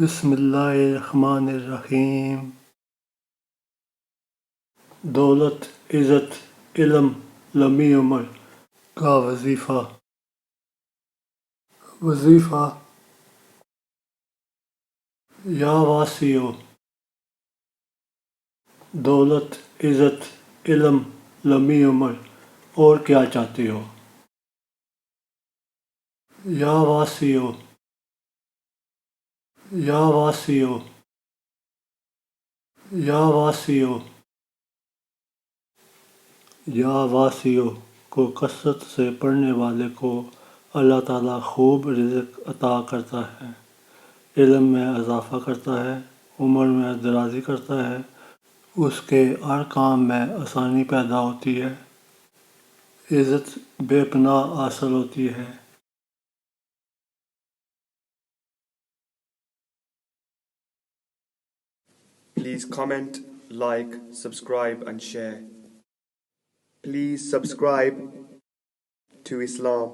بسم اللہ الرحمن الرحیم۔ دولت عزت علم لمبی عمر کا وظیفہ۔ وظیفہ: یا واسیو، دولت عزت علم لمبی عمر، اور کیا چاہتے ہو؟ یا واسیو، یا واسیو، یا واسیو، یا واسیو کو کثرت سے پڑھنے والے کو اللہ تعالیٰ خوب رزق عطا کرتا ہے، علم میں اضافہ کرتا ہے، عمر میں درازی کرتا ہے، اس کے ہر کام میں آسانی پیدا ہوتی ہے، عزت بے پناہ حاصل ہوتی ہے۔ Please comment, like, subscribe and share. Please subscribe to Islam.